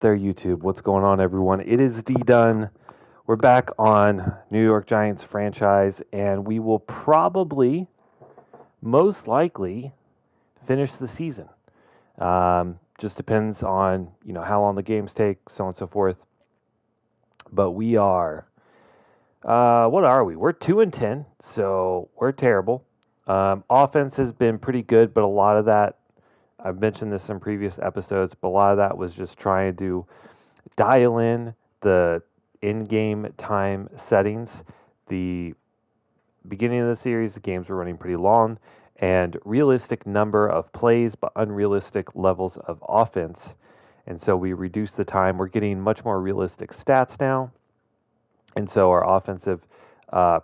there, YouTube. What's going on, everyone? It is D Dunn. We're back on New York Giants franchise, and we will probably, most likely, finish the season. Just depends on how long the games take, so on and so forth. But we are, what are we? We're 2-10, so we're terrible. Offense has been pretty good, but a lot of that, I've mentioned this in previous episodes, but a lot of that was just trying to dial in the in-game time settings. The beginning of the series, the games were running pretty long, and realistic number of plays, but unrealistic levels of offense. And so we reduced the time. We're getting much more realistic stats now. And so our offensive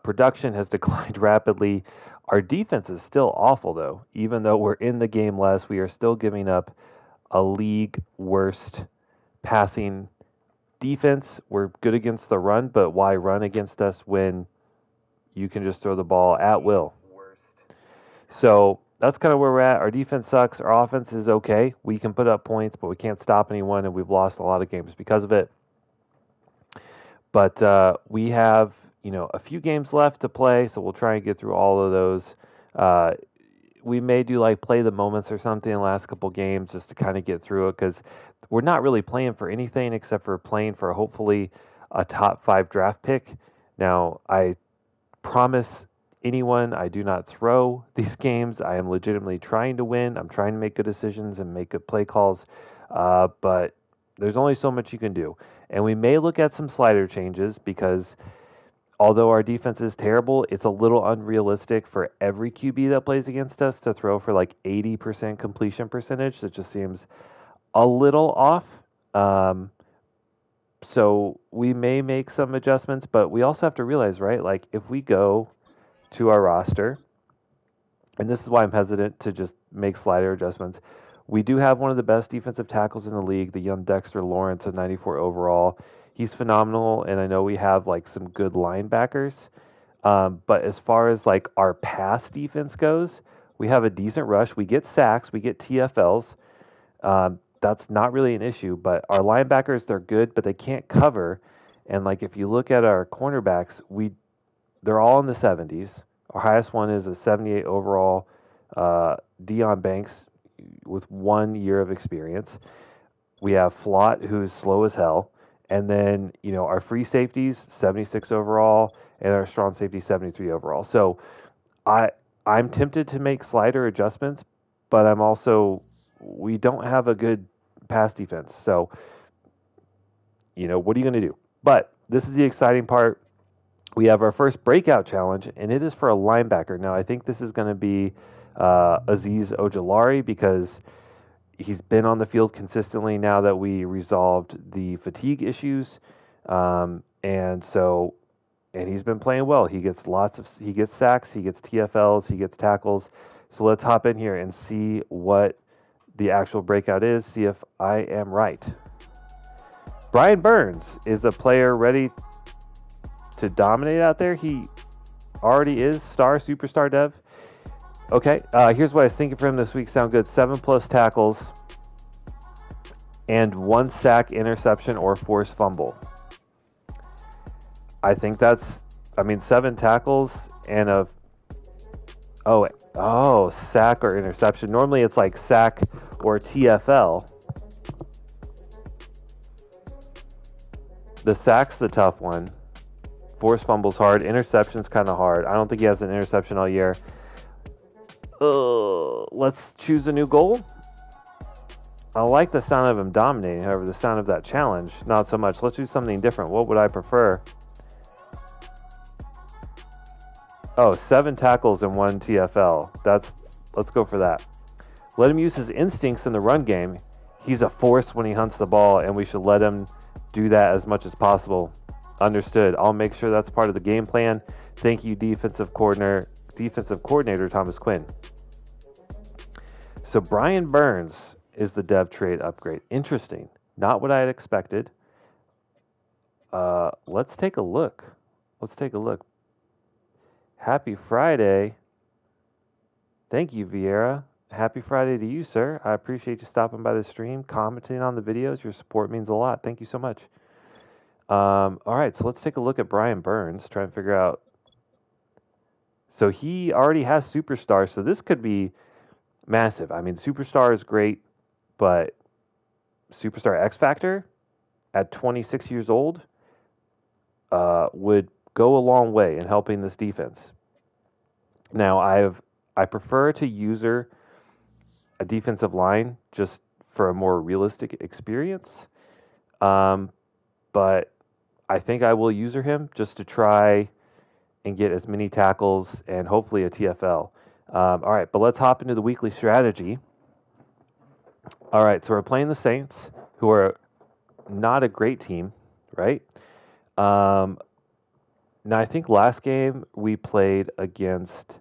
production has declined rapidly. Our defense is still awful, though. Even though we're in the game less, we are still giving up a league worst passing defense. We're good against the run, but why run against us when you can just throw the ball at will? So that's kind of where we're at. Our defense sucks. Our offense is okay. We can put up points, but we can't stop anyone, and we've lost a lot of games because of it. But we have, a few games left to play, so we'll try and get through all of those. We may do like play the moments or something in the last couple games just to kind of get through it because we're not really playing for anything except for playing for hopefully a top 5 draft pick. Now, I promise anyone I do not throw these games. I am legitimately trying to win. I'm trying to make good decisions and make good play calls, but there's only so much you can do. And we may look at some slider changes because although our defense is terrible, it's a little unrealistic for every QB that plays against us to throw for like 80% completion percentage. That just seems a little off. So we may make some adjustments, but we also have to realize, right? Like if we go to our roster, and this is why I'm hesitant to just make slider adjustments. We do have one of the best defensive tackles in the league, the young Dexter Lawrence at 94 overall. He's phenomenal, and I know we have like some good linebackers. But as far as like our pass defense goes, we have a decent rush. We get sacks, we get TFLs. That's not really an issue, but our linebackers, they're good, but they can't cover. And like if you look at our cornerbacks, they're all in the 70s. Our highest one is a 78 overall Dion Banks with 1 year of experience. We have Flott, who's slow as hell. And then, our free safeties, 76 overall, and our strong safety, 73 overall. So I'm tempted to make slider adjustments, but we don't have a good pass defense. So, what are you going to do? But this is the exciting part. We have our first breakout challenge, and it is for a linebacker. Now, I think this is going to be Azeez Ojulari because he's been on the field consistently now that we resolved the fatigue issues, and he's been playing well. He gets sacks, he gets TFLs, he gets tackles. So let's hop in here and see what the actual breakout is. See if I am right. Brian Burns is a player ready to dominate out there. He already is superstar dev. Okay, here's what I was thinking for him this week. Sound good? 7+ tackles and 1 sack, interception, or forced fumble. I think 7 tackles and sack or interception. Normally it's like sack or TFL. The sack's the tough one. Forced fumble's hard. Interception's kind of hard. I don't think he has an interception all year. Let's choose a new goal. I like the sound of him dominating. However, the sound of that challenge, not so much. Let's do something different. What would I prefer? 7 tackles and 1 TFL. Let's go for that. Let him use his instincts in the run game. He's a force when he hunts the ball, and we should let him do that as much as possible. Understood. I'll make sure that's part of the game plan. Thank you, defensive coordinator Thomas Quinn. So Brian Burns is the dev trade upgrade. Interesting. Not what I had expected. Let's take a look. Happy Friday. Thank you, Vieira. Happy Friday to you, sir. I appreciate you stopping by the stream, commenting on the videos. Your support means a lot. Thank you so much. All right, so let's take a look at Brian Burns, try and figure out. So he already has Superstar, so this could be massive. I mean, Superstar is great, but Superstar X Factor at 26 years old would go a long way in helping this defense. Now, I prefer to user a defensive line just for a more realistic experience, but I think I will user him just to try and get as many tackles and hopefully a TFL. All right, but let's hop into the weekly strategy. All right, so we're playing the Saints, who are not a great team, right? Now, I think last game we played against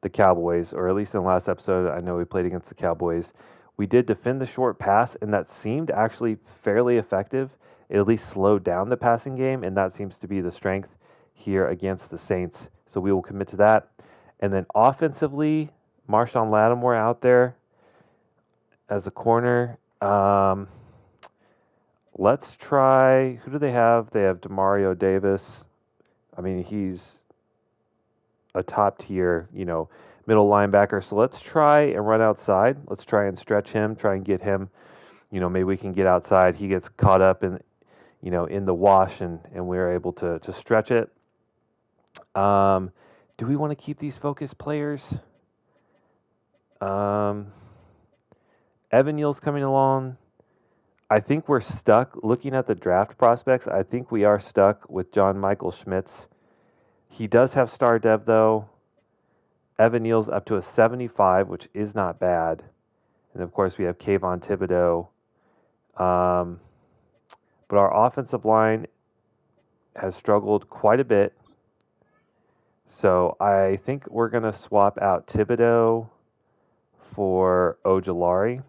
the Cowboys, or at least in the last episode, I know we played against the Cowboys. We did defend the short pass, and that seemed actually fairly effective. It at least slowed down the passing game, and that seems to be the strength here against the Saints. So we will commit to that. And then offensively, Marshawn Lattimore out there as a corner. Let's try. Who do they have? They have Demario Davis. I mean, he's a top tier, middle linebacker. So let's try and run outside. Let's try and stretch him, try and get him, maybe we can get outside. He gets caught up in the wash and we're able to stretch it. Do we want to keep these focus players? Evan Neal's coming along. I think we're stuck looking at the draft prospects. I think we are stuck with John Michael Schmitz. He does have star dev though. Evan Neal's up to a 75, which is not bad. And of course we have Kayvon Thibodeau. But our offensive line has struggled quite a bit. So I think we're going to swap out Thibodeau for Ojulari.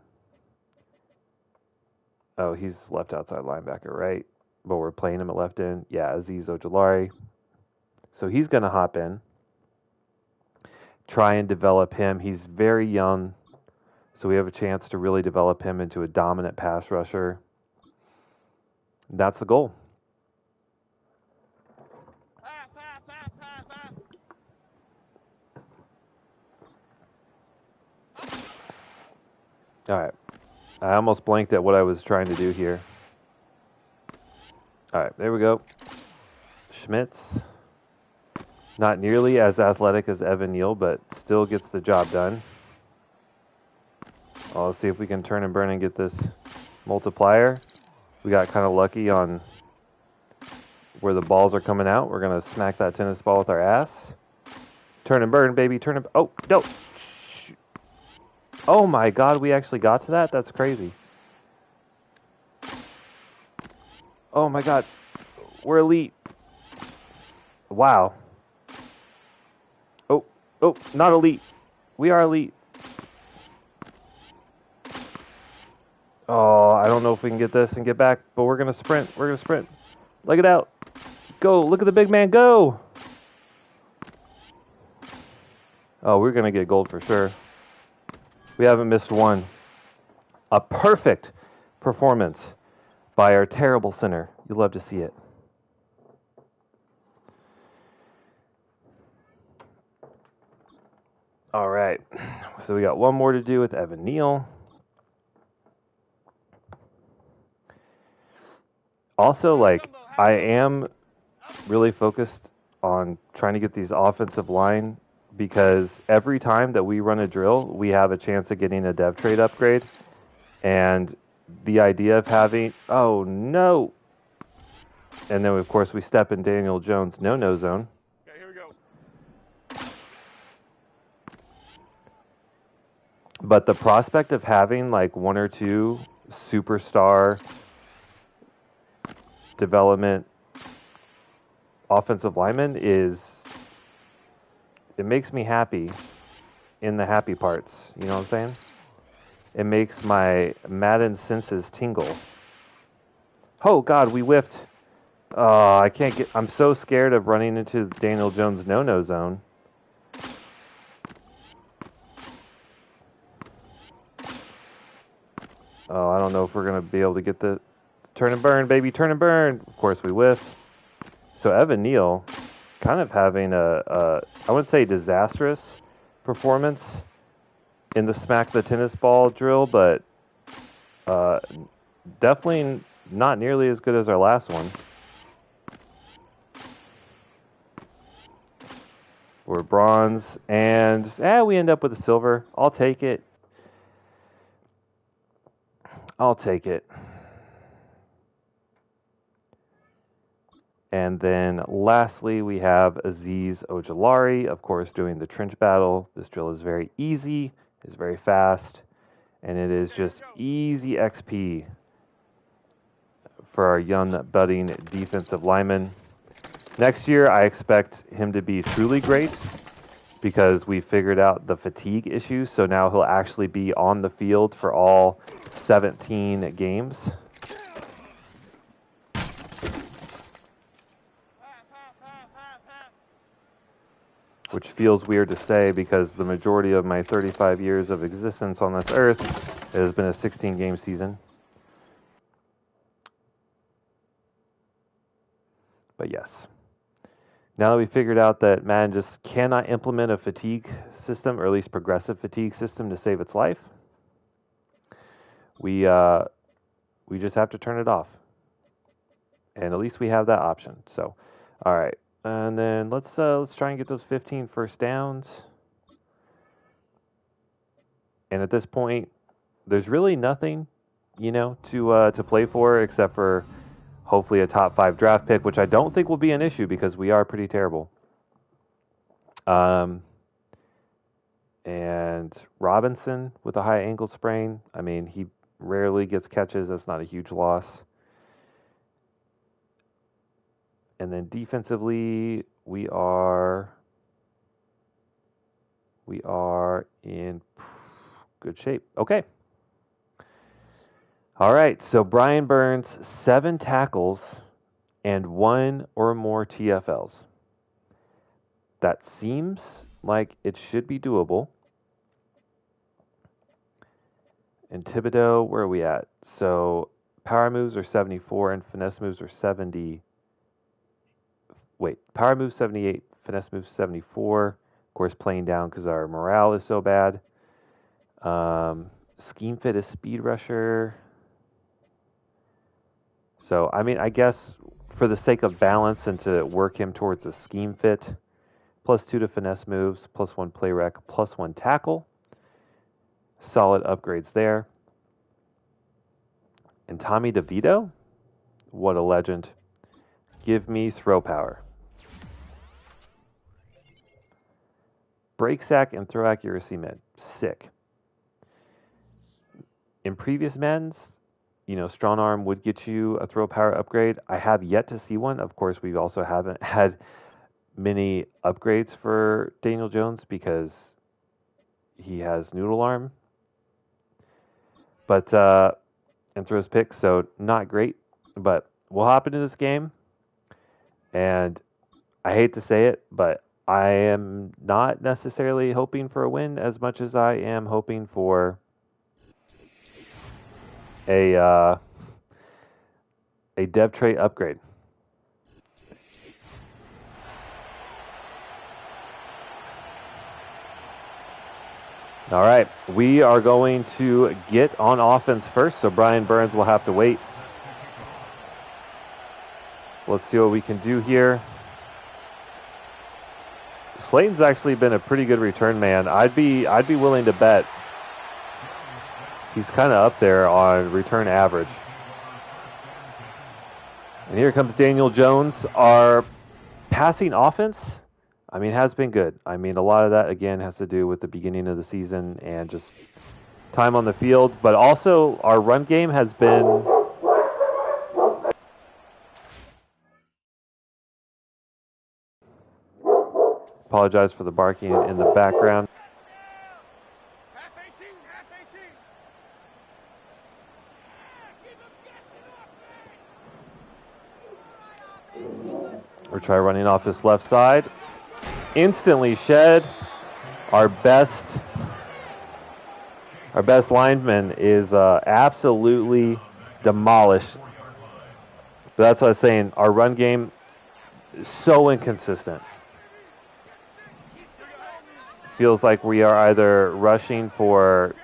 Oh, he's left outside linebacker, right? But we're playing him at left end. Yeah, Azeez Ojulari. So he's going to hop in. Try and develop him. He's very young. So we have a chance to really develop him into a dominant pass rusher. That's the goal. All right. I almost blanked at what I was trying to do here. All right, there we go. Schmitz. Not nearly as athletic as Evan Neal, but still gets the job done. Well, let's see if we can turn and burn and get this multiplier. We got kind of lucky on where the balls are coming out. We're going to smack that tennis ball with our ass. Turn and burn, baby. Turn and... Oh, no. Oh, my God. We actually got to that? That's crazy. Oh, my God. We're elite. Wow. Oh, not elite. We are elite. Oh, I don't know if we can get this and get back, but we're going to sprint. We're going to sprint. Leg it out. Go. Look at the big man go. Oh, we're going to get gold for sure. We haven't missed one. A perfect performance by our terrible center. You'll love to see it. All right. So we got one more to do with Evan Neal. Also, I am really focused on trying to get these offensive line because every time that we run a drill, we have a chance of getting a dev trade upgrade. And the idea of having, oh no. And then, of course, we step in Daniel Jones' no-no zone. Okay, here we go. But the prospect of having one or two superstar development offensive linemen it makes me happy in the happy parts. You know what I'm saying? It makes my Madden senses tingle. Oh, God, we whiffed. Oh, I can't get... I'm so scared of running into Daniel Jones' no-no zone. Oh, I don't know if we're going to be able to get the turn and burn, baby. Turn and burn. Of course, we whiffed. So Evan Neal kind of having I wouldn't say disastrous performance in the smack the tennis ball drill, but definitely not nearly as good as our last one. We're bronze, and we end up with a silver. I'll take it. I'll take it. And then lastly, we have Aziz Ojolari, of course, doing the trench battle. This drill is very easy, is very fast, and it is just easy XP for our young budding defensive lineman. Next year, I expect him to be truly great because we figured out the fatigue issue. So now he'll actually be on the field for all 17 games. Which feels weird to say because the majority of my 35 years of existence on this earth has been a 16-game season. But yes. Now that we figured out that Madden just cannot implement a fatigue system, or at least progressive fatigue system, to save its life, we just have to turn it off. And at least we have that option. So, all right. And then let's try and get those 15 first downs. And at this point, there's really nothing, to play for except for hopefully a top 5 draft pick, which I don't think will be an issue because we are pretty terrible. And Robinson with a high ankle sprain. I mean, he rarely gets catches. That's not a huge loss. And then defensively, we are in good shape. Okay. All right. So Brian Burns, 7 tackles and 1 or more TFLs. That seems like it should be doable. And Thibodeau, where are we at? So power moves are 74 and finesse moves are 70. Wait, power moves 78, finesse moves 74. Of course, playing down because our morale is so bad. Scheme fit is speed rusher. So, I mean, I guess for the sake of balance and to work him towards a scheme fit, +2 to finesse moves, +1 play rec, +1 tackle. Solid upgrades there. And Tommy DeVito, what a legend. Give me throw power. Break sack and throw accuracy mid. Sick. In previous Maddens, strong arm would get you a throw power upgrade. I have yet to see one. Of course, we also haven't had many upgrades for Daniel Jones because he has noodle arm. But, and throws picks, so not great. But we'll hop into this game. And I hate to say it, but I am not necessarily hoping for a win as much as I am hoping for a dev trait upgrade. All right, we are going to get on offense first, so Brian Burns will have to wait. Let's see what we can do here. Slayton's actually been a pretty good return man. I'd be willing to bet he's kind of up there on return average. And here comes Daniel Jones. Our passing offense, I mean, has been good. I mean, a lot of that, again, has to do with the beginning of the season and just time on the field. But also, our run game has been... Apologize for the barking in the background. We'll try running off this left side. Instantly shed. Our best Our best lineman is absolutely demolished. But that's what I was saying. Our run game is so inconsistent. Feels like we are either rushing for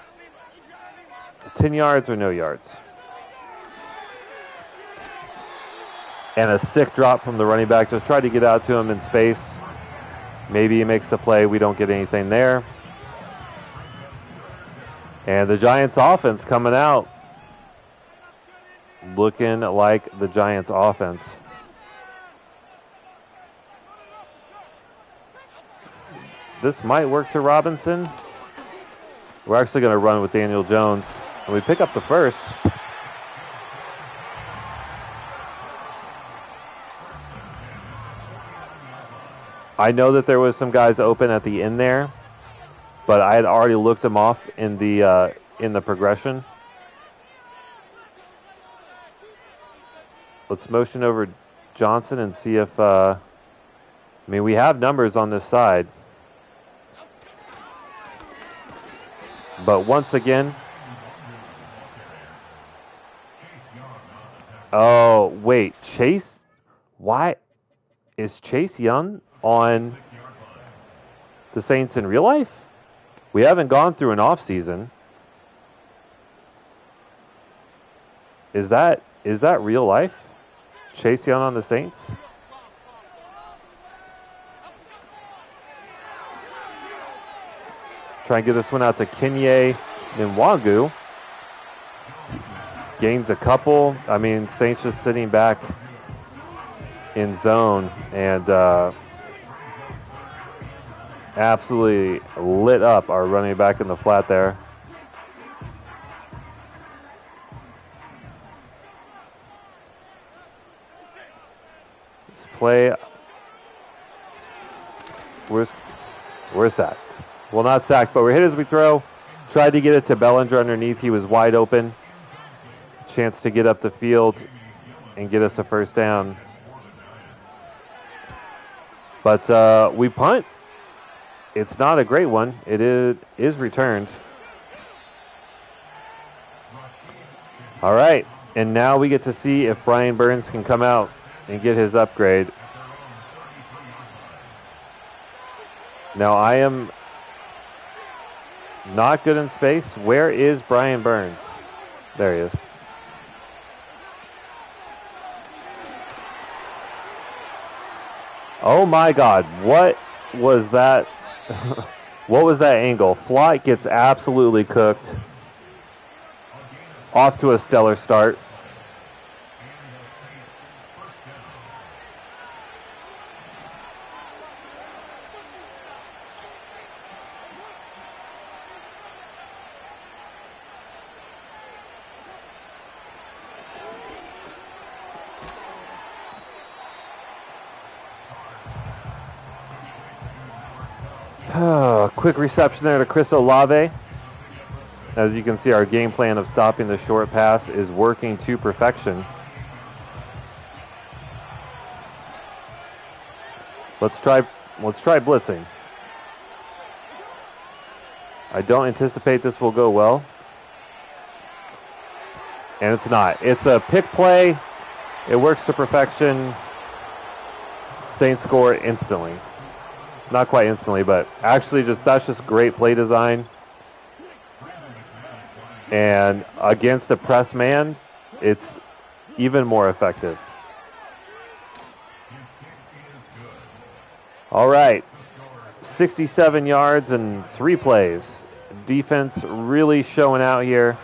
10 yards or no yards. And a sick drop from the running back. Just tried to get out to him in space. Maybe he makes the play. We don't get anything there. And the Giants offense coming out. Looking like the Giants offense. This might work to Robinson. We're actually going to run with Daniel Jones. And we pick up the first. I know that there was some guys open at the end there, but I had already looked them off in the progression. Let's motion over Johnson and see if I mean, we have numbers on this side. But once again, oh, wait, Chase? Why is Chase Young on the Saints in real life? We haven't gone through an off season. Is that real life? Chase Young on the Saints? Try and get this one out to Kenye Nwangu. Gains a couple. I mean, Saints just sitting back in zone and absolutely lit up our running back in the flat there. This play. Where's that? Well, not sacked, but we're hit as we throw. Tried to get it to Bellinger underneath. He was wide open. Chance to get up the field and get us a first down. But we punt. It's not a great one. It is returned. All right, and now we get to see if Brian Burns can come out and get his upgrade. Now, I am not good in space. Where is Brian Burns? There he is. Oh my God, what was that? What was that angle? Flight gets absolutely cooked. Off to a stellar start. Quick reception there to Chris Olave. As you can see, our game plan of stopping the short pass is working to perfection. Let's try blitzing. I don't anticipate this will go well. And it's not. It's a pick play. It works to perfection. Saints score instantly. Not quite instantly, but actually that's just great play design. And against the press man, it's even more effective. All right. 67 yards and 3 plays. Defense really showing out here.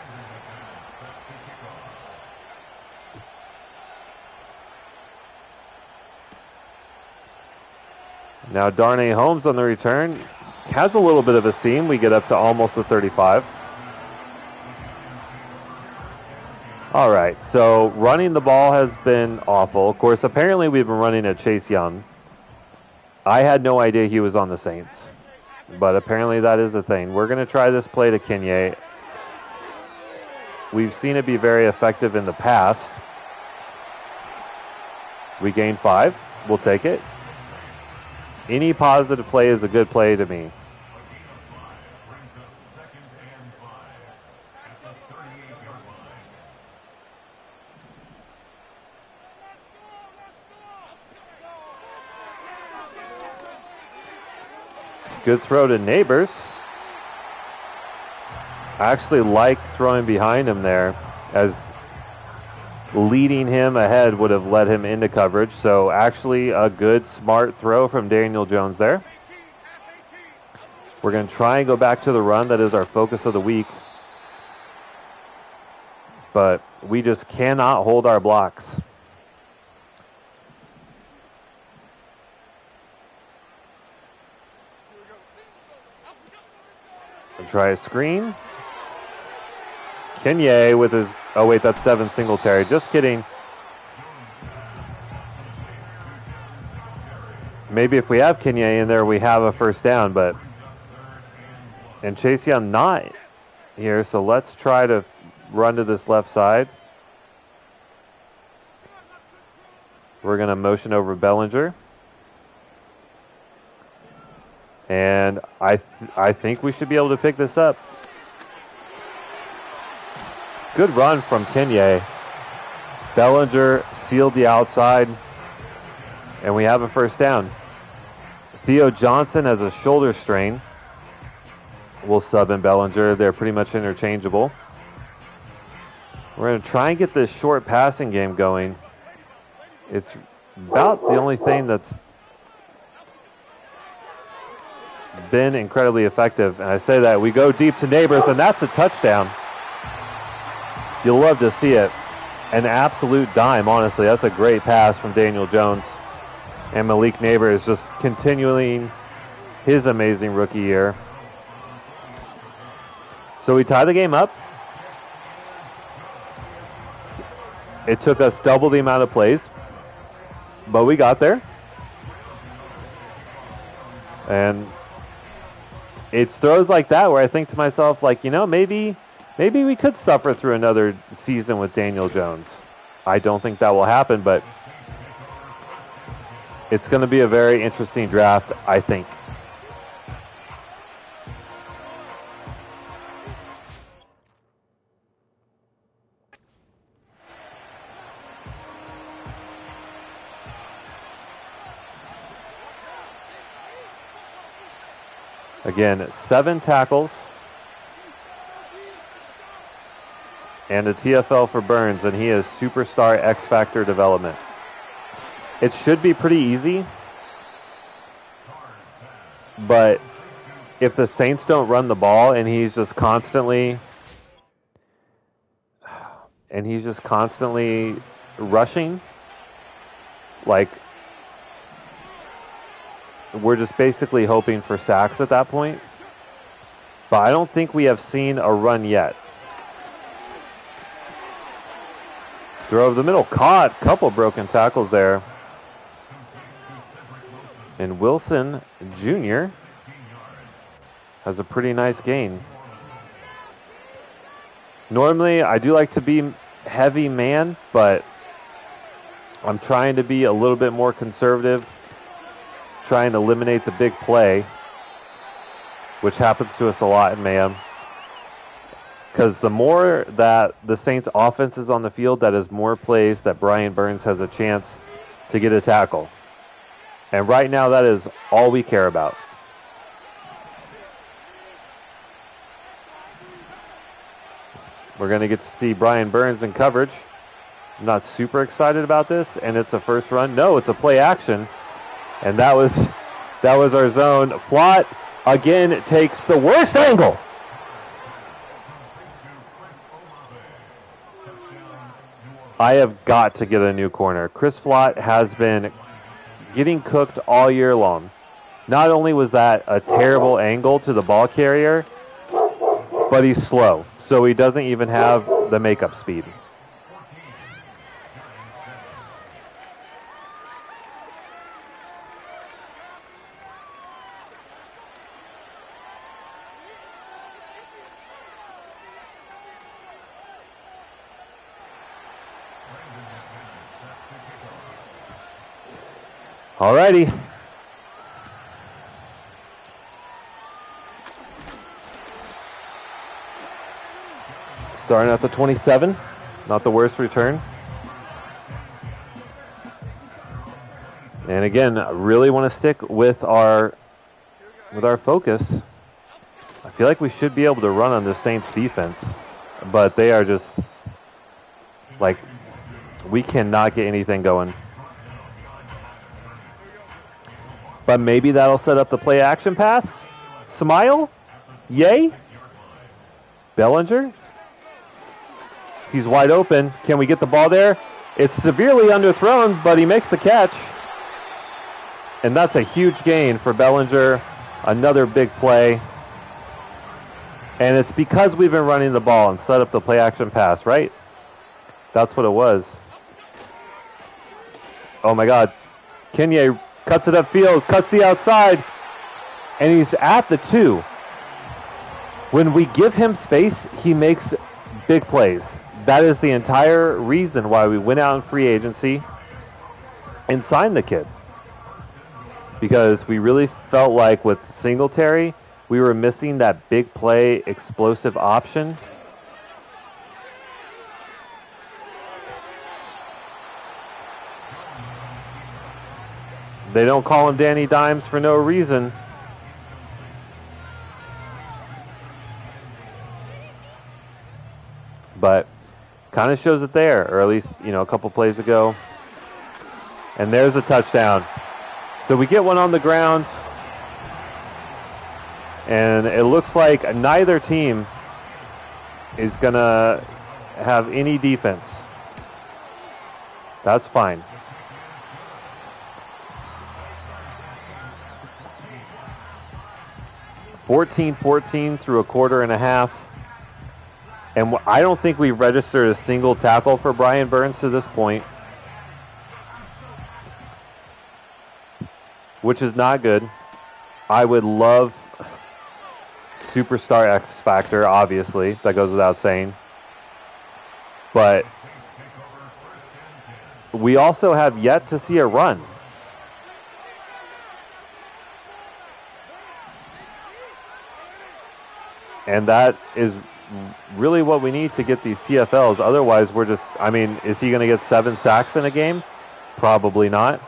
Now Darnay Holmes on the return has a little bit of a seam. We get up to almost the 35. All right, so running the ball has been awful. Of course, apparently we've been running at Chase Young. I had no idea he was on the Saints, but apparently that is a thing. We're going to try this play to Kenye. We've seen it be very effective in the past. We gained 5. We'll take it. Any positive play is a good play to me. Good throw to Neighbors. I actually like throwing behind him there, as leading him ahead would have led him into coverage. So actually a good, smart throw from Daniel Jones there. We're going to try and go back to the run. That is our focus of the week. But we just cannot hold our blocks. We'll try a screen. Kenye with his... Oh, wait, that's Devin Singletary. Just kidding. Maybe if we have Kenye in there, we have a first down, but... And Chase Young not here, so let's try to run to this left side. We're going to motion over Bellinger. And I think we should be able to pick this up. Good run from Kenye. Bellinger sealed the outside, and we have a first down. Theo Johnson has a shoulder strain. We'll sub in Bellinger. They're pretty much interchangeable. We're going to try and get this short passing game going. It's about the only thing that's been incredibly effective. And I say that we go deep to Neighbors, and that's a touchdown. You'll love to see it. An absolute dime, honestly. That's a great pass from Daniel Jones. And Malik Neighbors just continuing his amazing rookie year. So we tie the game up. It took us double the amount of plays, but we got there. And it's throws like that where I think to myself, like, you know, maybe we could suffer through another season with Daniel Jones. I don't think that will happen, but it's going to be a very interesting draft, I think. Again, 7 tackles and a TFL for Burns, and he is superstar X-Factor development. It should be pretty easy, but if the Saints don't run the ball and he's just constantly rushing, like, we're just basically hoping for sacks at that point. But I don't think we have seen a run yet. Throw over the middle, caught. Couple broken tackles there. And Wilson Jr. has a pretty nice gain. Normally, I do like to be heavy man, but I'm trying to be a little bit more conservative, trying to eliminate the big play, which happens to us a lot in Mayhem. Because the more that the Saints offense is on the field, that is more plays that Brian Burns has a chance to get a tackle. And right now, that is all we care about. We're going to get to see Brian Burns in coverage. I'm not super excited about this, and it's a first run. No, it's a play action. And that was our zone. Flott, again, takes the worst angle. I have got to get a new corner. Chris Flott has been getting cooked all year long. Not only was that a terrible angle to the ball carrier, but he's slow. So he doesn't even have the makeup speed. Alrighty. Starting at the 27. Not the worst return. And again, I really want to stick with our with our focus, I feel like we should be able to run on the Saints defense, but they are just like, we cannot get anything going. But maybe that'll set up the play action pass. Smile. Yay. Bellinger. He's wide open. Can we get the ball there? It's severely underthrown, but he makes the catch. And that's a huge gain for Bellinger. Another big play. And it's because we've been running the ball and set up the play action pass, right? That's what it was. Oh my God. Kenye cuts it upfield, cuts the outside, and he's at the 2. When we give him space, he makes big plays. That is the entire reason why we went out in free agency and signed the kid. Because we really felt like with Singletary, we were missing that big play, explosive option. They don't call him Danny Dimes for no reason. But kind of shows it there, or at least, a couple plays ago. And there's a touchdown. So we get one on the ground. And it looks like neither team is going to have any defense. That's fine. (14-14) through a quarter and a half. And I don't think we've registered a single tackle for Brian Burns to this point, which is not good. I would love superstar X Factor, obviously. That goes without saying. But we also have yet to see a run. And that is really what we need to get these TFLs. Otherwise, we're just, is he going to get 7 sacks in a game? Probably not.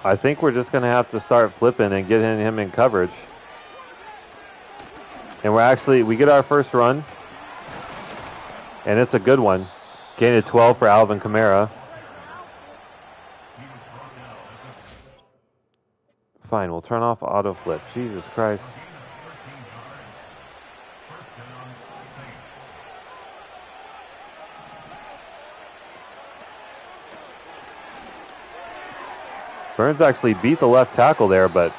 I think we're just going to have to start flipping and getting him in coverage. And we get our first run. And it's a good one. Gain of 12 for Alvin Kamara. Fine, we'll turn off auto flip. Jesus Christ. Burns actually beat the left tackle there, but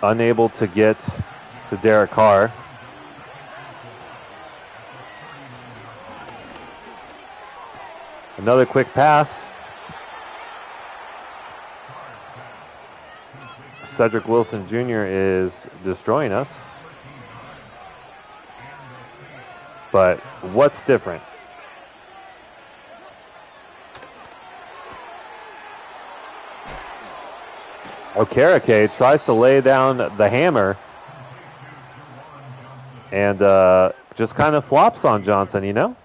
unable to get to Derek Carr. Another quick pass. Cedric Wilson Jr. is destroying us. But what's different? Okereke tries to lay down the hammer and just kind of flops on Johnson,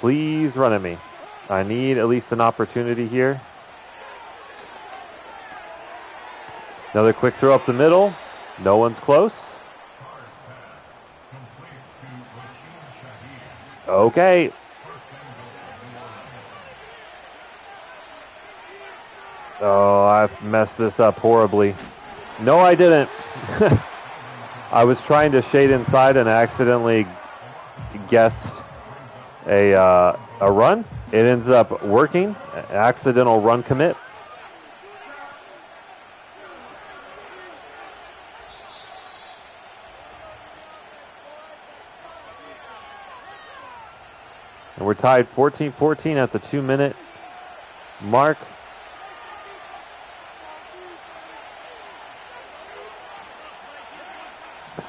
Please run at me. I need at least an opportunity here. Another quick throw up the middle. No one's close. Okay. Oh, I've messed this up horribly. No, I didn't. I was trying to shade inside and accidentally guessed a run. It ends up working. Accidental run commit. And we're tied 14-14 at the 2-minute mark.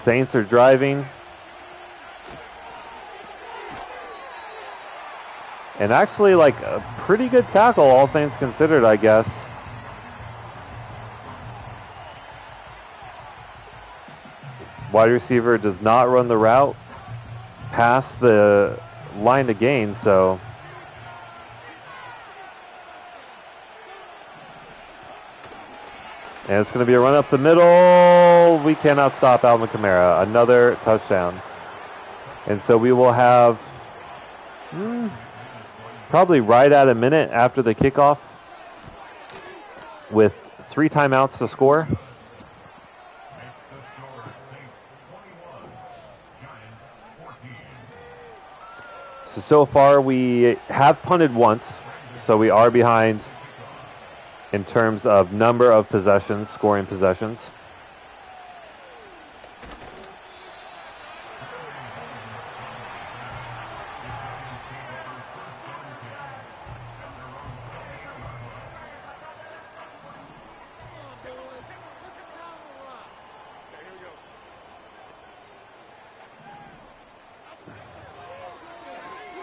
Saints are driving. And actually, like, a pretty good tackle, all things considered, I guess. Wide receiver does not run the route past the line to gain, so... And it's going to be a run up the middle. We cannot stop Alvin Kamara. Another touchdown. And so we will have probably right at a minute after the kickoff with 3 timeouts to score. So far we have punted once, so we are behind in terms of number of possessions, scoring possessions.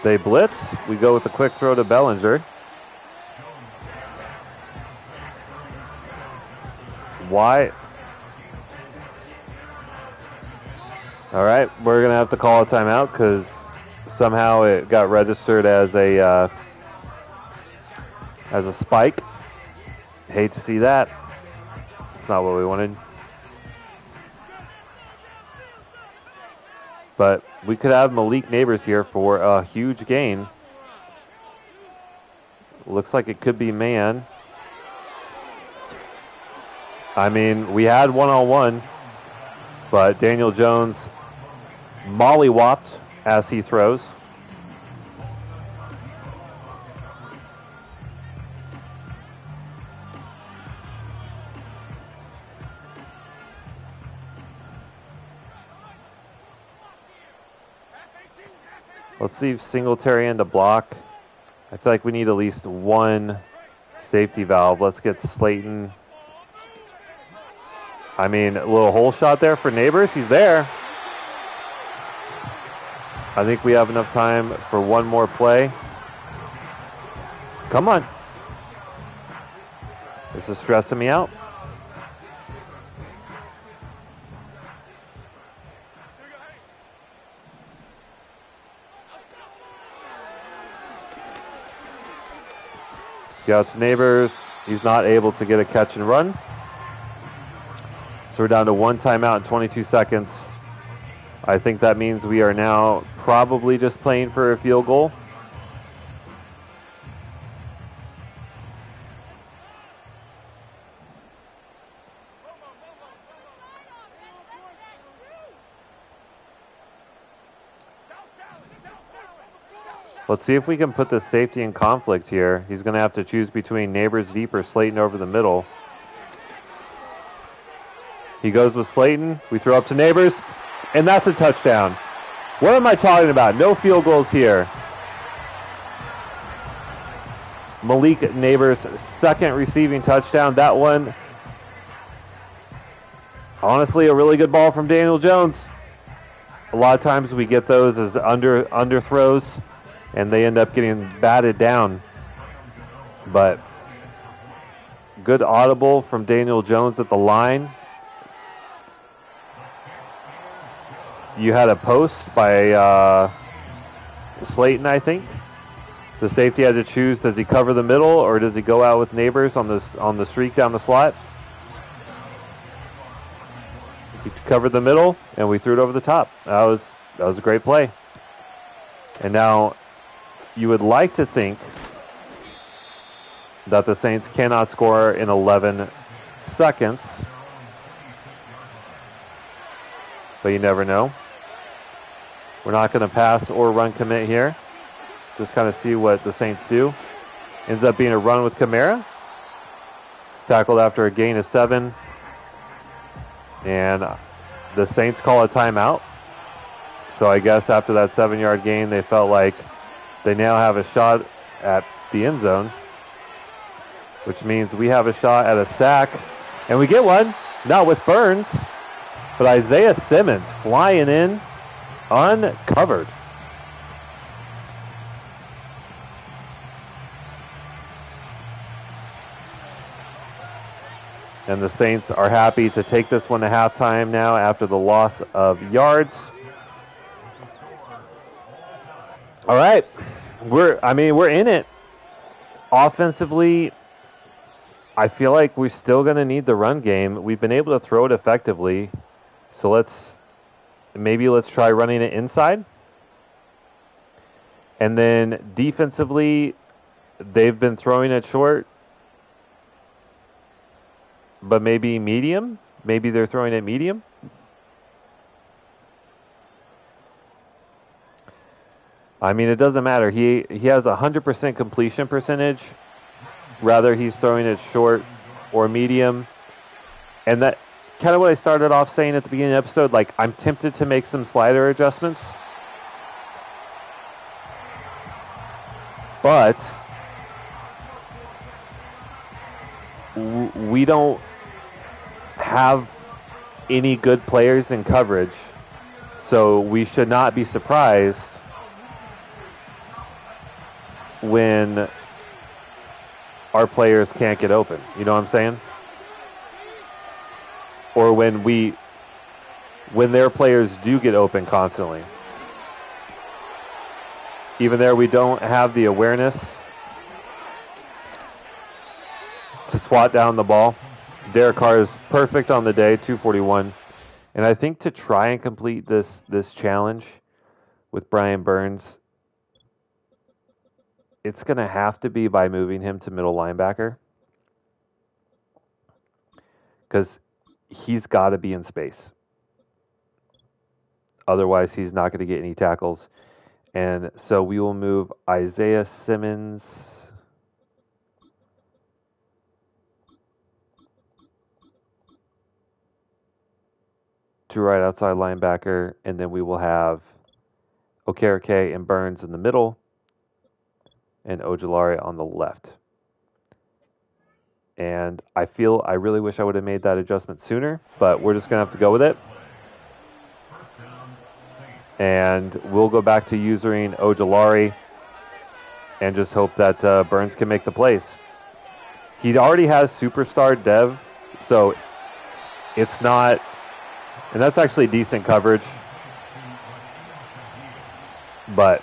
They blitz. We go with a quick throw to Bellinger. Why? All right, we're going to have to call a timeout because somehow it got registered as a spike. Hate to see that. It's not what we wanted. But we could have Malik Neighbors here for a huge gain. Looks like it could be man. I mean, we had one-on-one, but Daniel Jones mollywopped as he throws. Let's see if Singletary into block. I feel like we need at least one safety valve. Let's get Slayton. I mean, a little hole shot there for Neighbors. He's there. I think we have enough time for one more play. Come on. This is stressing me out. Scouts Neighbors. He's not able to get a catch and run. So we're down to 1 timeout in 22 seconds. I think that means we are now probably just playing for a field goal. Let's see if we can put the safety in conflict here. He's going to have to choose between Neighbors deep or Slayton over the middle. He goes with Slayton. We throw up to Neighbors, and that's a touchdown. What am I talking about? No field goals here. Malik Neighbors' second receiving touchdown. That one, honestly, a really good ball from Daniel Jones. A lot of times we get those as under throws, and they end up getting batted down. But good audible from Daniel Jones at the line. You had a post by Slayton, I think. The safety had to choose: does he cover the middle or does he go out with Neighbors on the streak down the slot? He covered the middle, and we threw it over the top. That was a great play. And now you would like to think that the Saints cannot score in 11 seconds, but you never know. We're not going to pass or run commit here. Just kind of see what the Saints do. Ends up being a run with Kamara. Tackled after a gain of 7. And the Saints call a timeout. So I guess after that 7-yard gain, they felt like they now have a shot at the end zone, which means we have a shot at a sack. And we get one. Not with Burns, but Isaiah Simmons flying in uncovered. And the Saints are happy to take this one to halftime now after the loss of yards. All right. We're in it. Offensively, I feel like we're still going to need the run game. We've been able to throw it effectively. So let's try running it inside. And then defensively, they've been throwing it short. But maybe medium? Maybe they're throwing it medium? I mean, it doesn't matter. He has 100% completion percentage. Rather, he's throwing it short or medium. And that kind of what I started off saying at the beginning of the episode. Like, I'm tempted to make some slider adjustments. But we don't have any good players in coverage, so we should not be surprised when our players can't get open. You know what I'm saying? Or when their players do get open constantly. Even there, we don't have the awareness to swat down the ball. Derek Carr is perfect on the day, 241. And I think to try and complete this challenge with Brian Burns, it's going to have to be by moving him to middle linebacker. Because he's got to be in space. Otherwise, he's not going to get any tackles. And so we will move Isaiah Simmons to right outside linebacker, and then we will have Okereke and Burns in the middle, and Ojulari on the left. And I really wish I would have made that adjustment sooner, but we're just going to have to go with it. And we'll go back to using Ojulari and just hope that Burns can make the plays. He already has superstar Dev, so it's not... And that's actually decent coverage. But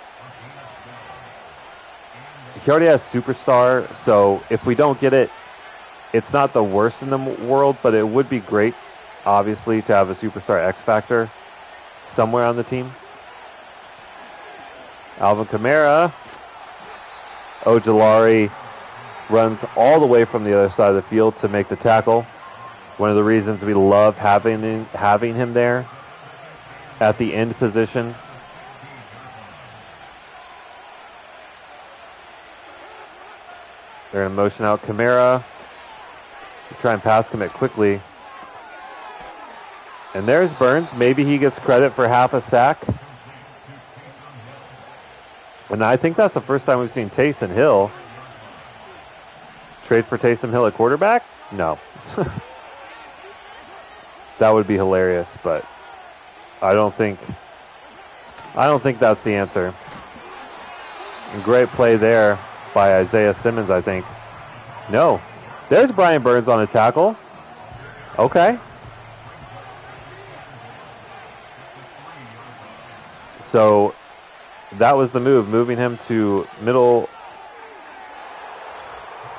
he already has superstar, so if we don't get it, it's not the worst in the world, but it would be great, obviously, to have a superstar X Factor somewhere on the team. Alvin Kamara. Ojulari runs all the way from the other side of the field to make the tackle. One of the reasons we love having him there at the end position. They're going to motion out Kamara. Try and pass commit quickly. And there's Burns. Maybe he gets credit for half a sack. And I think that's the first time we've seen Taysom Hill trade for Taysom Hill at quarterback? No. That would be hilarious, but I don't think that's the answer. Great play there by Isaiah Simmons, I think. No. There's Brian Burns on a tackle. Okay. So that was the move, moving him to middle.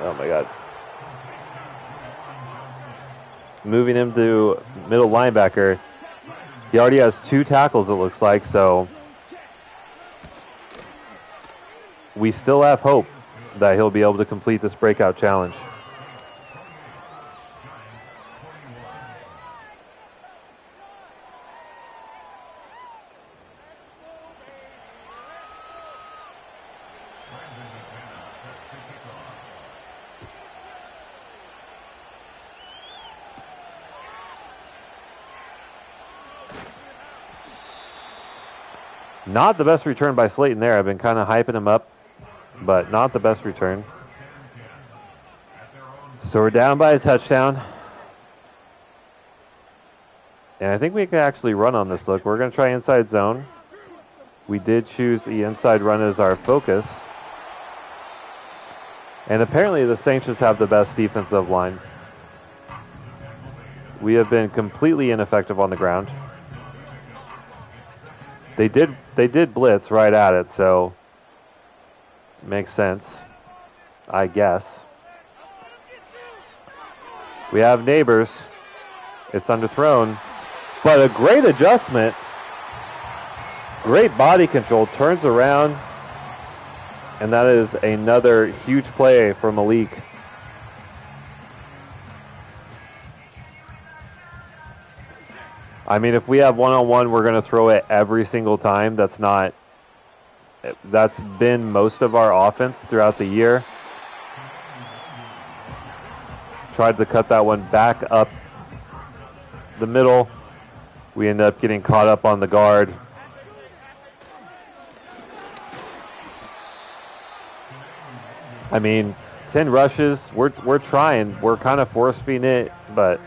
Oh my God. Moving him to middle linebacker. He already has 2 tackles, it looks like, so we still have hope that he'll be able to complete this breakout challenge. Not the best return by Slayton there. I've been kind of hyping him up, but not the best return. So we're down by a touchdown. And I think we can actually run on this look. We're going to try inside zone. We did choose the inside run as our focus. And apparently the Saints just have the best defensive line. We have been completely ineffective on the ground. They did blitz right at it, so it makes sense, I guess. We have Neighbors. It's underthrown, but a great adjustment. Great body control, turns around, and that is another huge play for Malik. I mean, if we have one-on-one, we're going to throw it every single time. That's been most of our offense throughout the year. Tried to cut that one back up the middle. We end up getting caught up on the guard. I mean, 10 rushes. We're trying. We're kind of force-feeding it, but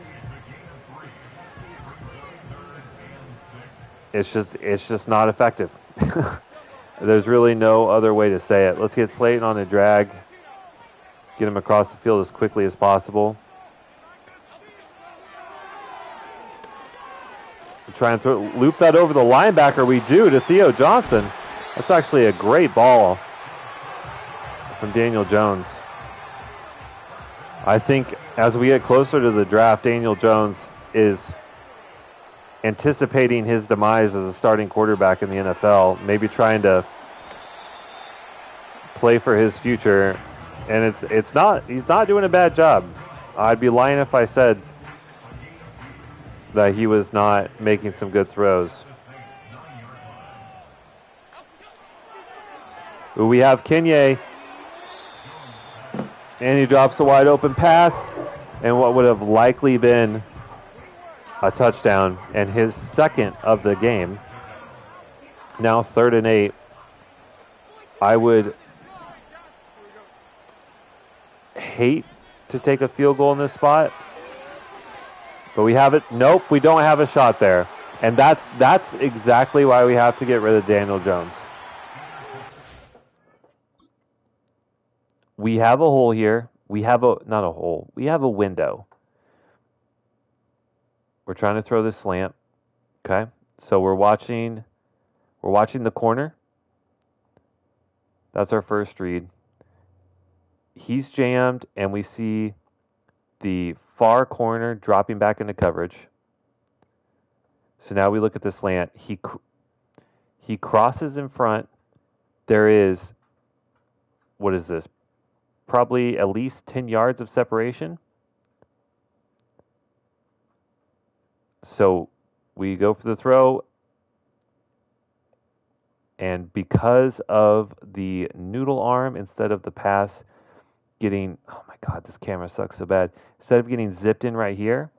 it's just not effective. There's really no other way to say it. Let's get Slayton on a drag. Get him across the field as quickly as possible. Try and loop that over the linebacker. We do to Theo Johnson. That's actually a great ball from Daniel Jones. I think as we get closer to the draft, Daniel Jones is anticipating his demise as a starting quarterback in the NFL, maybe trying to play for his future, and he's not doing a bad job. I'd be lying if I said that he was not making some good throws. We have Kenye, and he drops a wide open pass, and what would have likely been a touchdown, and his second of the game. Now 3rd and 8. I would hate to take a field goal in this spot, but we have it. Nope, we don't have a shot there, and that's exactly why we have to get rid of Daniel Jones. We have a hole here. We have not a hole. We have a window. We're trying to throw this slant. Okay, so we're watching the corner. That's our first read. He's jammed, and we see the far corner dropping back into coverage. So now we look at the slant. He crosses in front. There is, what is this? Probably at least 10 yards of separation. So we go for the throw, and because of the noodle arm instead of the pass getting, oh my God, this camera sucks so bad. Instead of getting zipped in right here,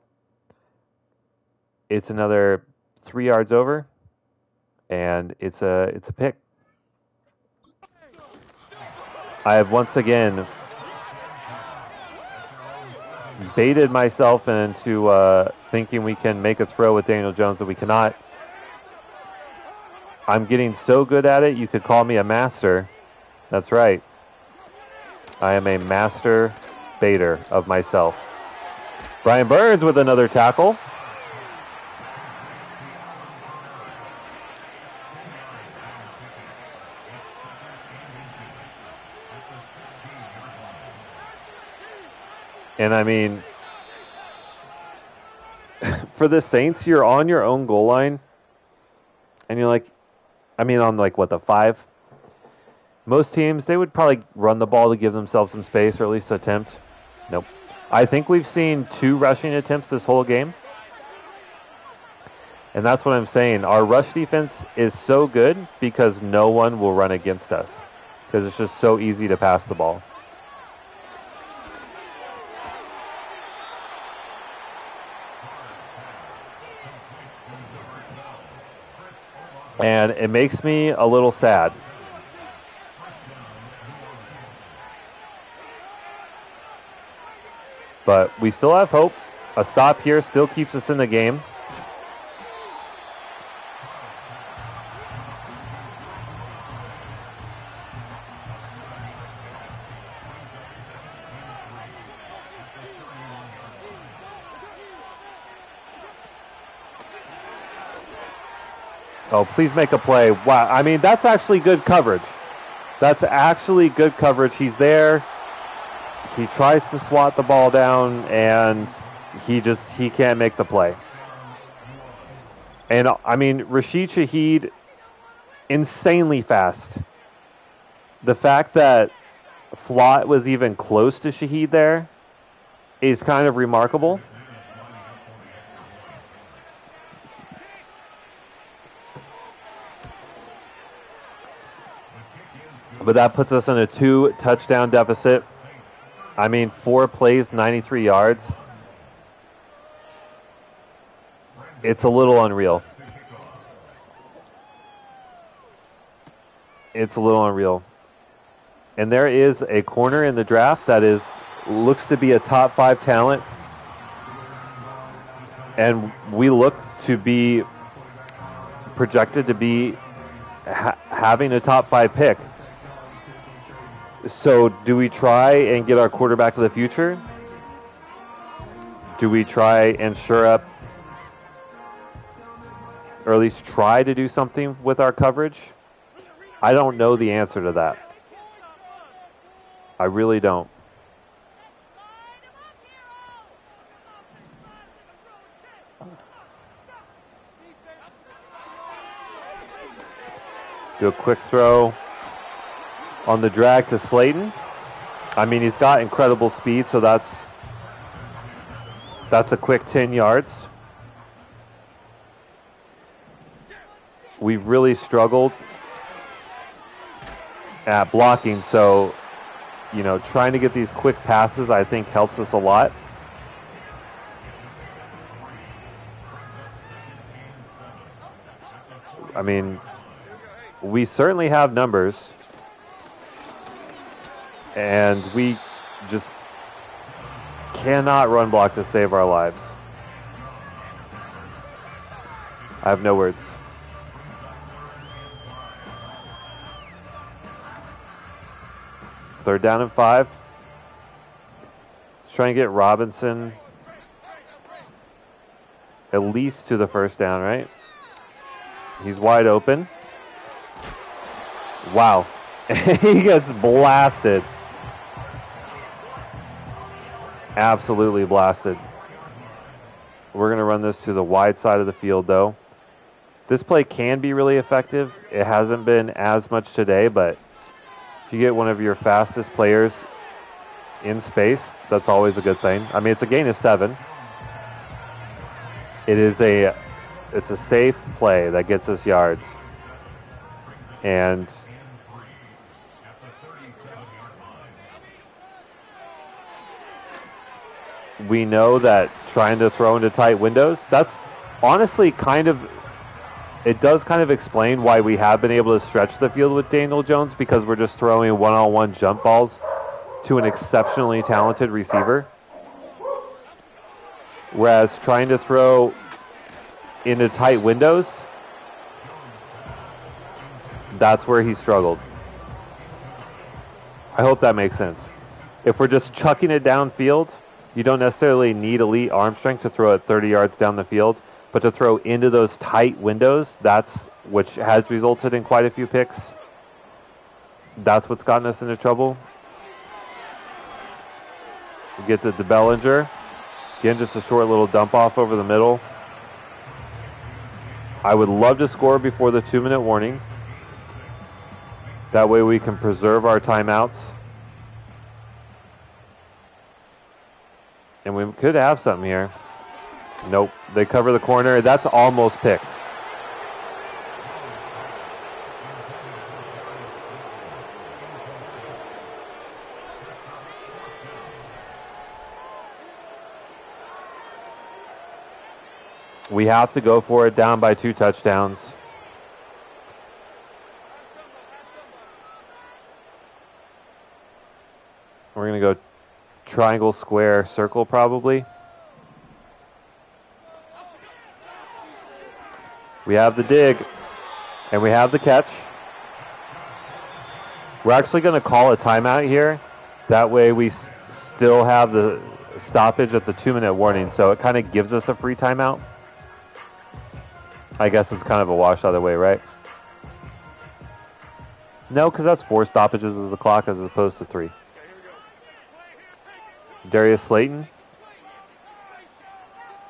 it's another 3 yards over, and it's a pick. I have once again baited myself into thinking we can make a throw with Daniel Jones that we cannot. I'm getting so good at it, you could call me a master. That's right. I am a master baiter of myself. Brian Burns with another tackle. And I mean, for the Saints, you're on your own goal line, and you're like, I mean, on like what, the 5? Most teams, they would probably run the ball to give themselves some space, or at least attempt. Nope. I think we've seen 2 rushing attempts this whole game. And that's what I'm saying. Our rush defense is so good because no one will run against us, because it's just so easy to pass the ball. And it makes me a little sad. But we still have hope. A stop here still keeps us in the game. Oh, please make a play. Wow. I mean, that's actually good coverage. That's actually good coverage. He's there. He tries to swat the ball down, and he can't make the play. And, I mean, Rashid Shaheed, insanely fast. The fact that Flott was even close to Shaheed there is kind of remarkable. But that puts us in a 2-touchdown deficit. I mean, 4 plays, 93 yards. It's a little unreal. It's a little unreal. And there is a corner in the draft that looks to be a top 5 talent. And we look to be projected to be having a top 5 pick. So do we try and get our quarterback of the future? Do we try and shore up, or at least try to do something with our coverage? I don't know the answer to that. I really don't. Do a quick throw on the drag to Slayton. I mean, he's got incredible speed, so that's a quick 10 yards. We've really struggled at blocking, so, you know, trying to get these quick passes, I think, helps us a lot. I mean, we certainly have numbers, and we just cannot run block to save our lives. I have no words. Third down and 5. Let's try and get Robinson at least to the first down, right? He's wide open. Wow. He gets blasted. Absolutely blasted. We're going to run this to the wide side of the field, though. This play can be really effective. It hasn't been as much today, but if you get one of your fastest players in space, that's always a good thing. I mean, it's a gain of 7. It's a safe play that gets us yards. And we know that trying to throw into tight windows, that's honestly it does kind of explain why we have been able to stretch the field with Daniel Jones, because we're just throwing one-on-one jump balls to an exceptionally talented receiver. Whereas trying to throw into tight windows, that's where he struggled. I hope that makes sense. If we're just chucking it downfield, you don't necessarily need elite arm strength to throw it 30 yards down the field, but to throw into those tight windows, which has resulted in quite a few picks. That's what's gotten us into trouble. We get to Bellinger. Again, just a short little dump off over the middle. I would love to score before the 2-minute warning. That way we can preserve our timeouts. And we could have something here. Nope. They cover the corner. That's almost picked. We have to go for it, down by 2 touchdowns. We're going to go triangle, square, circle probably. We have the dig, and we have the catch. We're actually going to call a timeout here. That way we still have the stoppage at the 2-minute warning, so it kind of gives us a free timeout. I guess it's kind of a wash either way, right? No, because that's 4 stoppages of the clock as opposed to 3. Darius Slayton.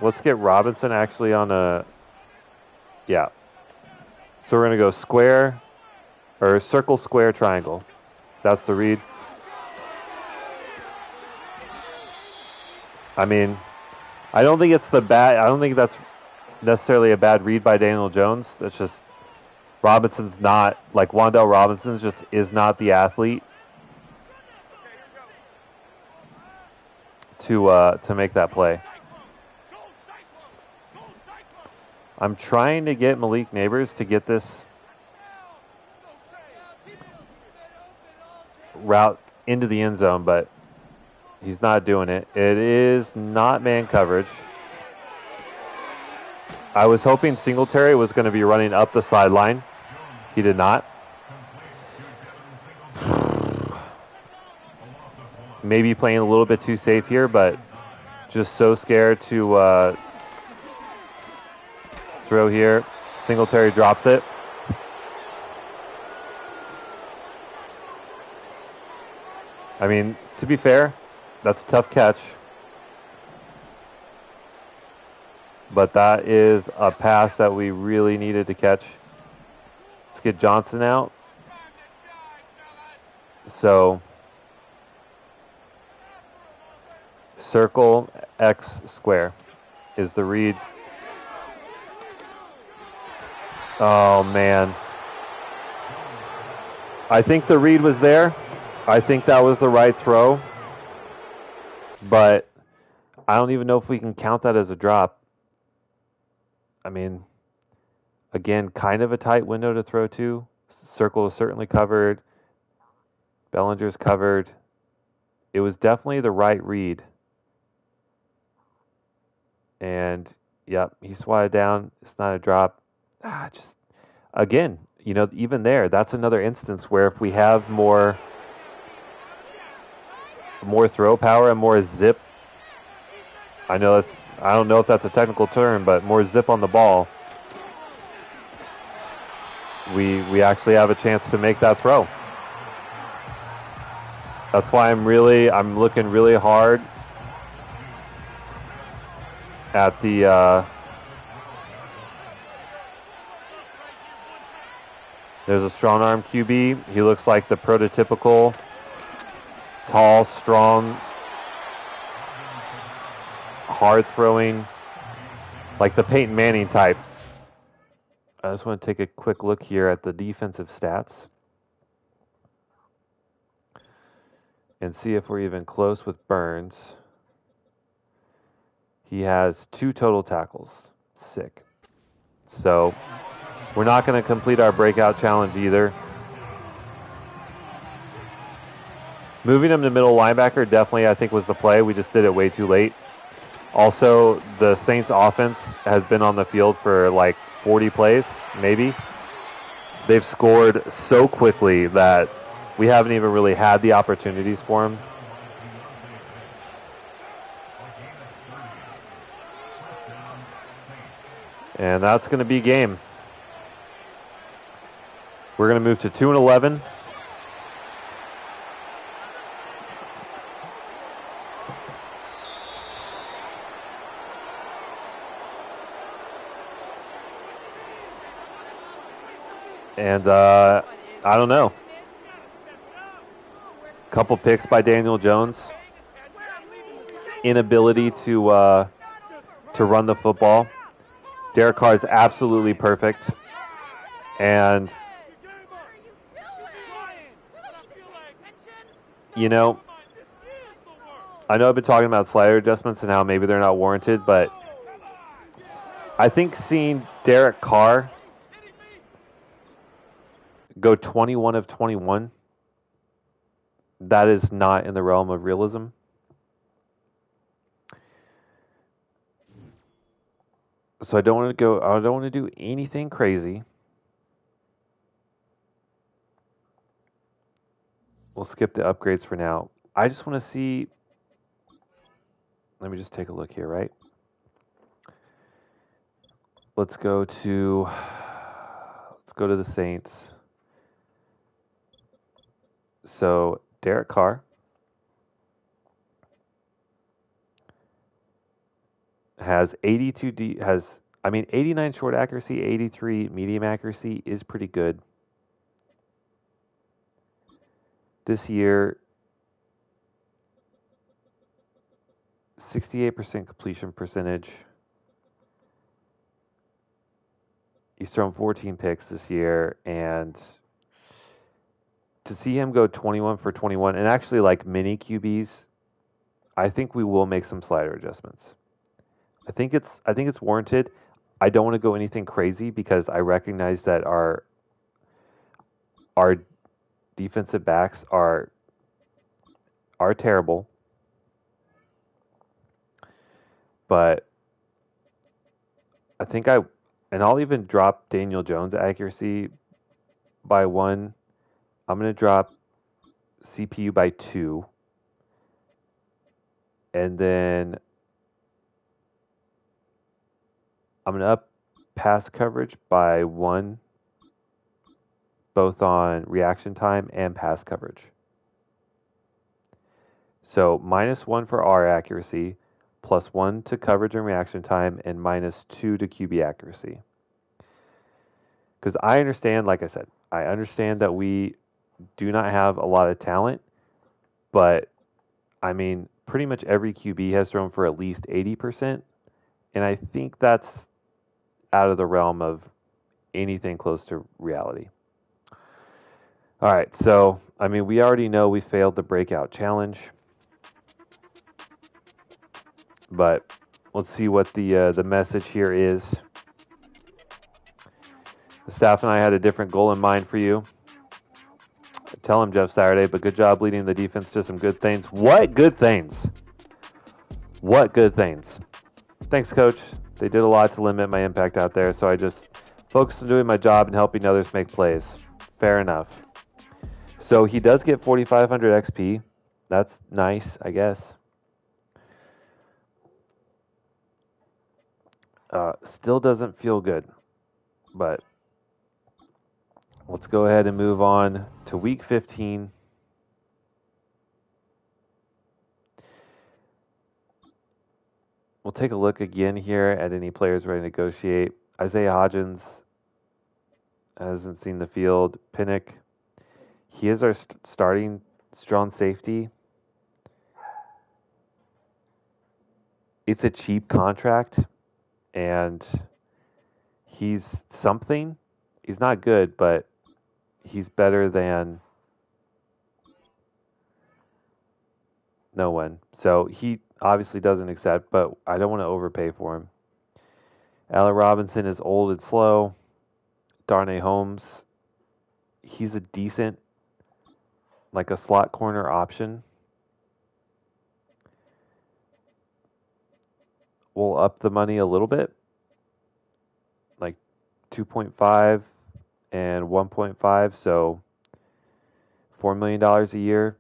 Let's get Robinson actually on a... Yeah. So we're going to go square, or circle, square, triangle. That's the read. I mean, I don't think that's necessarily a bad read by Daniel Jones. That's just Robinson's not, like Wan'Dale Robinson just is not the athlete to make that play. I'm trying to get Malik Neighbors to get this route into the end zone, but he's not doing it. It is not man coverage. I was hoping Singletary was going to be running up the sideline. He did not. Maybe playing a little bit too safe here, but just so scared to throw here. Singletary drops it. I mean, to be fair, that's a tough catch. But that is a pass that we really needed to catch. Let's get Johnson out. So, circle X square is the read. Oh, man. I think the read was there. I think that was the right throw. But I don't even know if we can count that as a drop. I mean, again, kind of a tight window to throw to. Circle is certainly covered. Bellinger's covered. It was definitely the right read. And, yep, he swatted down. It's not a drop. Just, again, you know, even there, that's another instance where if we have more throw power and more zip, I don't know if that's a technical term, but more zip on the ball, we actually have a chance to make that throw. That's why I'm looking really hard at the there's a strong arm QB. He looks like the prototypical tall, strong, hard throwing, like the Peyton Manning type. I just want to take a quick look here at the defensive stats and see if we're even close with Burns. He has 2 total tackles. Sick. So we're not going to complete our breakout challenge either. Moving him to middle linebacker definitely, I think, was the play. We just did it way too late. Also, the Saints offense has been on the field for like 40 plays, maybe. They've scored so quickly that we haven't even really had the opportunities for them. And that's going to be game. We're going to move to 2-11. And I don't know. Couple picks by Daniel Jones. Inability to run the football. Derek Carr is absolutely perfect. And, you know, I know I've been talking about slider adjustments and how maybe they're not warranted, but I think seeing Derek Carr go 21 of 21, that is not in the realm of realism. So I don't want to do anything crazy. We'll skip the upgrades for now. I just want to see, let me just take a look here, right? let's go to the Saints. So Derek Carr has 89 short accuracy, 83 medium accuracy is pretty good. This year, 68% completion percentage. He's thrown 14 picks this year, and to see him go 21 for 21, and actually like mini QBs, I think we will make some slider adjustments. I think it's warranted. I don't want to go anything crazy because I recognize that our defensive backs are terrible, but I think I'll even drop Daniel Jones' accuracy by 1. I'm going to drop CPU by 2. And then I'm going to up pass coverage by 1, both on reaction time and pass coverage. So -1 for R accuracy, +1 to coverage and reaction time, and -2 to QB accuracy. Because I understand, like I said, I understand that we do not have a lot of talent, but I mean, pretty much every QB has thrown for at least 80%, and I think that's out of the realm of anything close to reality. All right, so I mean, we already know we failed the breakout challenge, but let's see what the message here is. The staff and I had a different goal in mind for you. Tell him, Jeff Saturday, but good job leading the defense to some good things. What good things? What good things? Thanks, Coach. They did a lot to limit my impact out there, so I just focused on doing my job and helping others make plays. Fair enough. So he does get 4,500 XP. That's nice, I guess. Still doesn't feel good, but let's go ahead and move on to week 15. We'll take a look again here at any players ready to negotiate. Isaiah Hodgins hasn't seen the field. Pinnock, he is our starting strong safety. It's a cheap contract, and he's something. He's not good, but he's better than no one. So he obviously doesn't accept, but I don't want to overpay for him. Allen Robinson is old and slow. Darnay Holmes, he's a decent, like a slot corner option. We'll up the money a little bit, like 2.5 and 1.5, so $4 million a year.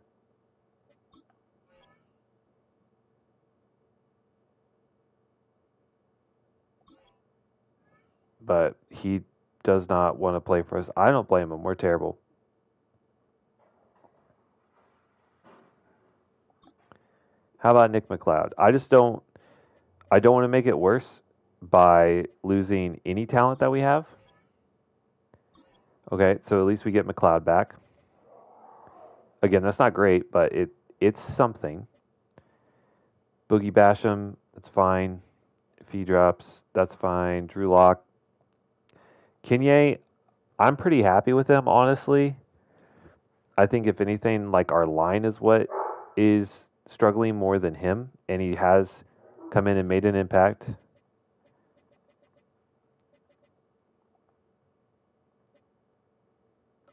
But he does not want to play for us. I don't blame him. We're terrible. How about Nick McLeod? I don't want to make it worse by losing any talent that we have. Okay, so at least we get McLeod back. Again, that's not great, but it's something. Boogie Basham, that's fine. If he drops, that's fine. Drew Lock. Kenye, I'm pretty happy with him, honestly. I think if anything, like our line is what is struggling more than him, and he has come in and made an impact.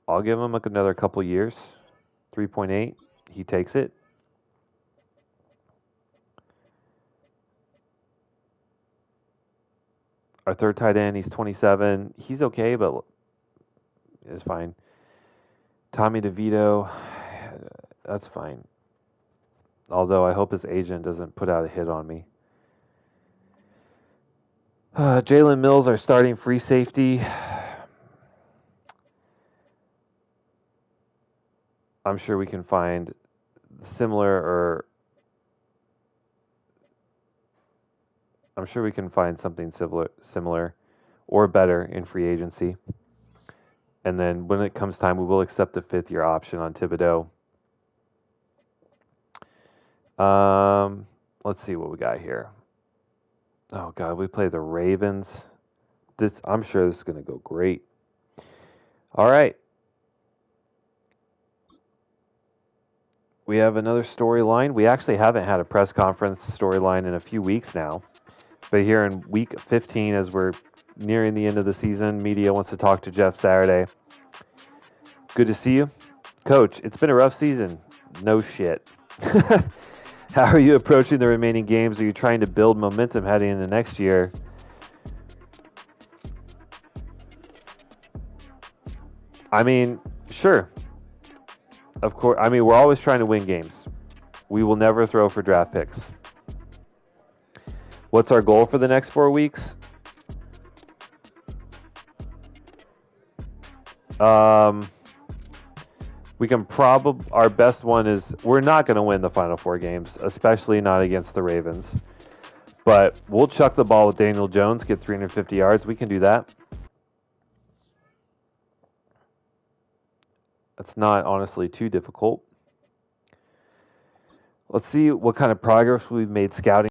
I'll give him like another couple years. 3.8, he takes it. Our third tight end, he's 27. He's okay, but it's fine. Tommy DeVito, that's fine. Although I hope his agent doesn't put out a hit on me. Jalen Mills, our starting free safety. I'm sure we can find similar or I'm sure we can find something similar or better in free agency. And then when it comes time, we will accept the 5th-year option on Thibodeau. Let's see what we got here. Oh God, we play the Ravens. I'm sure this is going to go great. All right. We have another storyline. We actually haven't had a press conference storyline in a few weeks now. But here in week 15, as we're nearing the end of the season, media wants to talk to Jeff Saturday. Good to see you. Coach, it's been a rough season. No shit. How are you approaching the remaining games? Are you trying to build momentum heading into next year? I mean, sure. Of course. I mean, we're always trying to win games. We will never throw for draft picks. What's our goal for the next 4 weeks? We can probably, our best one is we're not going to win the final 4 games, especially not against the Ravens. But we'll chuck the ball with Daniel Jones, get 350 yards. We can do that. That's not honestly too difficult. Let's see what kind of progress we've made scouting.